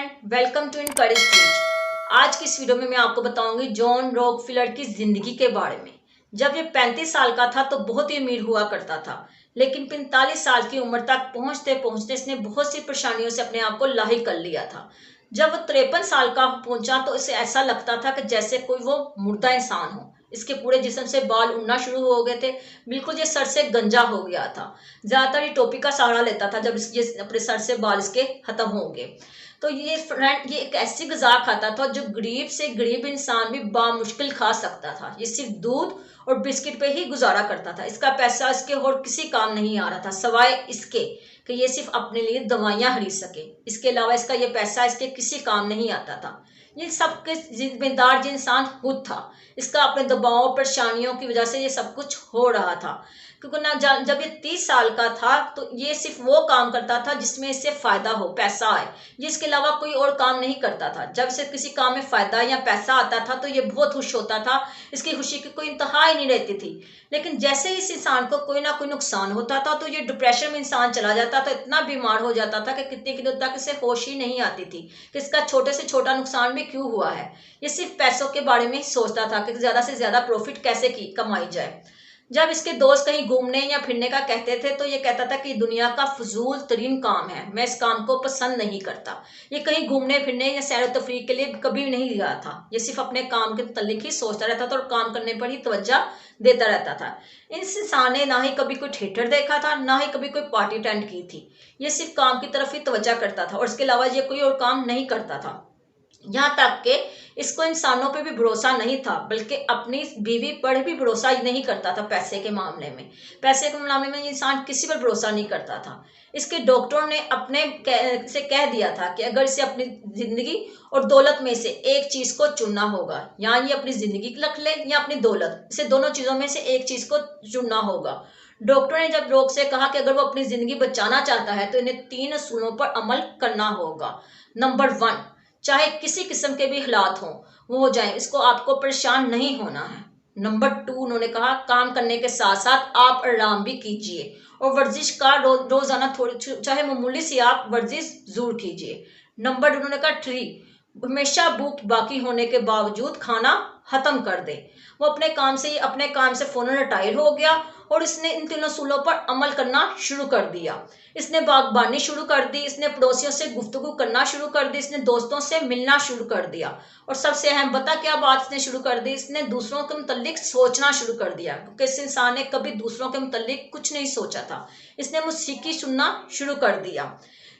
Friend, welcome to Encourage Teach. आज की इस वीडियो में मैं आपको बताऊंगी जॉन रॉकफेलर की जिंदगी के बारे में। जब ये 35 साल का था तो बहुत ही अमीर हुआ करता था, लेकिन 45 साल की उम्र तक पहुंचते पहुंचते इसने बहुत सी परेशानियों से अपने आप को लाहिक कर लिया था। जब वो 53 साल का पहुंचा तो इसे ऐसा लगता था कि जैसे कोई वो मुर्दा इंसान हो। इसके पूरे जिस्म से बाल उड़ना शुरू हो गए थे, बिल्कुल ये सर से गंजा हो गया था। ज्यादातर ये टोपी का सहारा लेता था जब ये अपने सर से बाल इसके खत्म हो गए। तो ये फ्रेंड ये एक ऐसी गजा खाता था जो गरीब से गरीब इंसान भी बामुश्किल खा सकता था। ये सिर्फ दूध और बिस्किट पे ही गुजारा करता था। इसका पैसा इसके और किसी काम नहीं आ रहा था सवाए इसके कि ये सिर्फ अपने लिए दवाइयां खरीद सके। इसके अलावा इसका ये पैसा इसके किसी काम नहीं आता था। ये सबके जिम्मेदार जो इंसान खुद था। इसका अपने दबाव परेशानियों की वजह से ये सब कुछ हो रहा था, क्योंकि ना जब ये 30 साल का था तो ये सिर्फ वो काम करता था जिसमें इससे फायदा हो, पैसा आए। ये इसके अलावा कोई और काम नहीं करता था। जब से किसी काम में फायदा या पैसा आता था तो ये बहुत खुश होता था। इसकी खुशी की कोई इंतहा ही नहीं रहती थी। लेकिन जैसे ही इस इंसान को कोई ना कोई नुकसान होता था तो ये डिप्रेशन में इंसान चला जाता था, इतना बीमार हो जाता था कि कितने दिनों तक इसे होश ही नहीं आती थी कि इसका छोटे से छोटा नुकसान भी क्यों हुआ है। ये सिर्फ पैसों के बारे में ही सोचता था कि ज्यादा से ज्यादा प्रॉफिट कैसे कमाई जाए। जब इसके दोस्त कहीं घूमने या फिरने का कहते थे तो ये कहता था कि दुनिया का फजूल तरीन काम है, मैं इस काम को पसंद नहीं करता। ये कहीं घूमने फिरने या सैर तफरीह के लिए कभी नहीं गया था। ये सिर्फ अपने काम के मुतल्लिक ही सोचता रहता था और काम करने पर ही तवज्जो देता रहता था। इस इंसान ने ना ही कभी कोई थिएटर देखा था, ना ही कभी कोई पार्टी अटेंड की थी। ये सिर्फ काम की तरफ ही तवज्जो करता था और इसके अलावा ये कोई और काम नहीं करता था। यहाँ तक कि इसको इंसानों पे भी भरोसा नहीं था, बल्कि अपनी बीवी पर भी भरोसा नहीं करता था। पैसे के मामले में ये इंसान किसी पर भरोसा नहीं करता था। इसके डॉक्टर ने अपने से कह दिया था कि अगर इसे अपनी जिंदगी और दौलत में से एक चीज को चुनना होगा, या ये अपनी जिंदगी रख ले या अपनी दौलत, इसे दोनों चीजों में से एक चीज को चुनना होगा। डॉक्टर ने जब रोग से कहा कि अगर वो अपनी जिंदगी बचाना चाहता है तो इन्हें 3 असूलों पर अमल करना होगा। नंबर 1, चाहे किसी किस्म के भी हालात हों वो हो जाए, इसको आपको परेशान नहीं होना है। नंबर 2 उन्होंने कहा, काम करने के साथ साथ आप आराम भी कीजिए और वर्जिश का रोजाना थोड़ी चाहे मामूली सी आप वर्जिश जरूर कीजिए। नंबर 2 उन्होंने कहा 3, हमेशा भूख बाकी होने के बावजूद खाना खत्म कर दे। वो अपने काम से फौरन रिटायर हो गया और इसने इन तीनों असूलों पर अमल करना शुरू कर दिया। इसने बागबानी शुरू कर दी, इसने पड़ोसियों से गुफ्तगू करना शुरू कर दी, इसने दोस्तों से मिलना शुरू कर दिया और सबसे अहम बता क्या बात इसने शुरू कर दी, इसने दूसरों के मुतल्लिक सोचना शुरू कर दिया, क्योंकि इस इंसान ने कभी दूसरों के मुतल्लिक कुछ नहीं सोचा था। इसने मौसीकी सुनना शुरू कर दिया।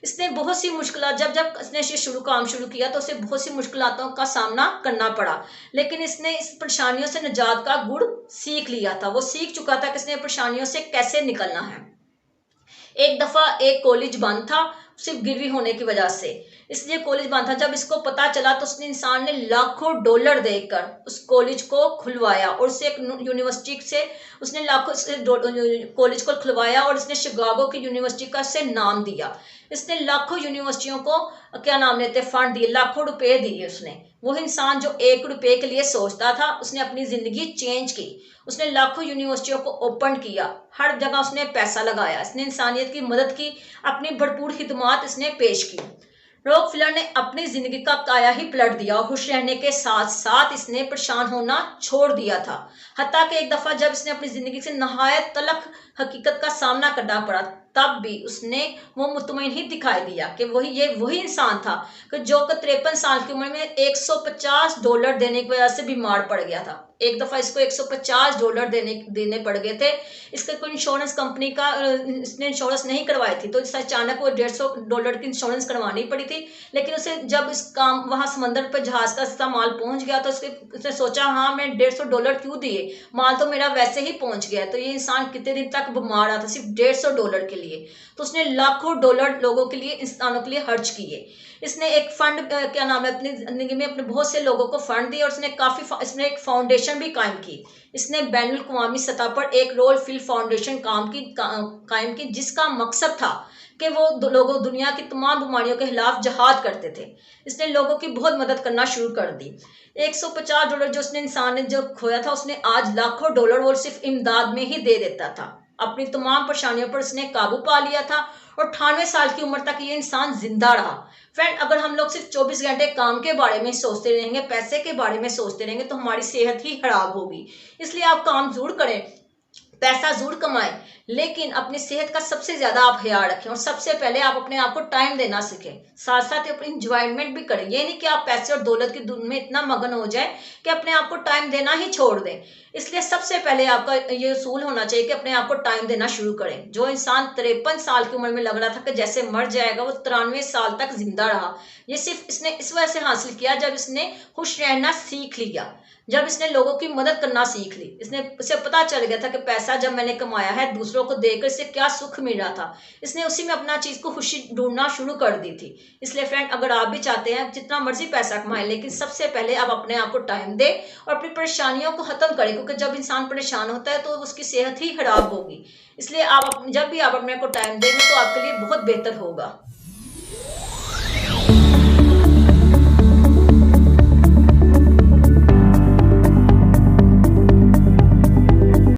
इसने बहुत सी मुश्किल जब जब इसने काम शुरू किया तो उसे बहुत सी मुश्किलों का सामना करना पड़ा, लेकिन इसने इस परेशानियों से निजात का गुड़ सीख लिया था। वो सीख चुका था कि इसने परेशानियों से कैसे निकलना है। एक दफा एक कॉलेज बंद था सिर्फ गिरवी होने की वजह से, इसलिए कॉलेज बंद था। जब इसको पता चला तो उसने इंसान ने लाखों डॉलर देकर उस कॉलेज को खुलवाया और उसे एक यूनिवर्सिटी से उसने लाखों कॉलेज को खुलवाया और इसने शिकागो की यूनिवर्सिटी का से नाम दिया। इसने लाखों यूनिवर्सिटियों को क्या नाम लेते फंड दिए, लाखों रुपए दिए उसने। वो इंसान जो 1 रुपए के लिए सोचता था उसने अपनी जिंदगी चेंज की। उसने लाखों यूनिवर्सिटियों को ओपन किया, हर जगह उसने पैसा लगाया, इसने इंसानियत की मदद की, अपनी भरपूर खिदमत इसने पेश की। रॉकफेलर ने अपनी जिंदगी का काया ही पलट दिया और खुश रहने के साथ साथ इसने परेशान होना छोड़ दिया था। हत्ता कि एक दफा जब इसने अपनी जिंदगी से नहायत तलख हकीकत का सामना करना पड़ा, तब भी उसने वो मुतमईन ही दिखाई दिया कि वही इंसान था कि जो 53 साल की उम्र में $150 देने की वजह से बीमार पड़ गया था। एक दफा इसको $150 देने पड़ गए थे। इसके कोई इंश्योरेंस कंपनी का इसने इंश्योरेंस नहीं करवाई थी, तो इससे अचानक वो $150 की इंश्योरेंस करवानी पड़ी थी। लेकिन उसे जब इस काम वहां समंदर पर जहाज का इसका माल पहुंच गया तो उसने सोचा, हाँ मैं $150 क्यों दिए, माल तो मेरा वैसे ही पहुंच गया। तो ये इंसान कितने दिन तक बीमार रहा था सिर्फ $150 के लिए। तो उसने लाखों डॉलर लोगों के लिए, इंसानों के लिए खर्च किए। इसने एक फंड क्या नाम है अपनी जिंदगी में अपने बहुत से लोगों को फंड दिया और इसने एक फाउंडेशन भी कायम की। इसने बैनुल अक़वामी सतह पर एक रॉकफेलर फाउंडेशन कायम की, जिसका मकसद था कि वो लोगों दुनिया की तमाम बीमारियों के खिलाफ जहाद करते थे। इसने लोगों की बहुत मदद करना शुरू कर दी। $150 जो उसने इंसान ने जो खोया था उसने आज लाखों डॉलर वो सिर्फ इमदाद में ही दे देता था। अपनी तमाम परेशानियों पर उसने काबू पा लिया था और 98 साल की उम्र तक ये इंसान जिंदा रहा। फ्रेंड, अगर हम लोग सिर्फ 24 घंटे काम के बारे में सोचते रहेंगे, पैसे के बारे में सोचते रहेंगे, तो हमारी सेहत ही खराब होगी। इसलिए आप काम जरूर करें, पैसा जरूर कमाएं, लेकिन अपनी सेहत का सबसे ज्यादा आप ख्याल रखें और सबसे पहले आप अपने आप को टाइम देना सीखें। साथ साथ अपनी इंजॉयमेंट भी करें। ये नहीं कि आप पैसे और दौलत की धुन में इतना मगन हो जाए कि अपने आप को टाइम देना ही छोड़ दें। इसलिए सबसे पहले आपका ये उसूल होना चाहिए कि अपने आप को टाइम देना शुरू करें। जो इंसान 53 साल की उम्र में लग रहा था कि जैसे मर जाएगा, वो 93 साल तक जिंदा रहा। ये सिर्फ इसने इस वजह से हासिल किया जब इसने खुश रहना सीख लिया, जब इसने लोगों की मदद करना सीख ली। इसे पता चल गया था कि पैसा जब मैंने कमाया है, दूसरों को देकर इससे क्या सुख मिल रहा था। इसने उसी में अपना चीज को खुशी ढूंढना शुरू कर दी थी। इसलिए फ्रेंड, अगर आप भी चाहते हैं जितना मर्जी पैसा कमाएं, लेकिन सबसे पहले आप अपने आप को टाइम दें और अपनी परेशानियों को खत्म करें, क्योंकि जब इंसान परेशान होता है तो उसकी सेहत ही खराब होगी। इसलिए आप जब भी आप अपने को टाइम देंगे तो आपके लिए बहुत बेहतर होगा।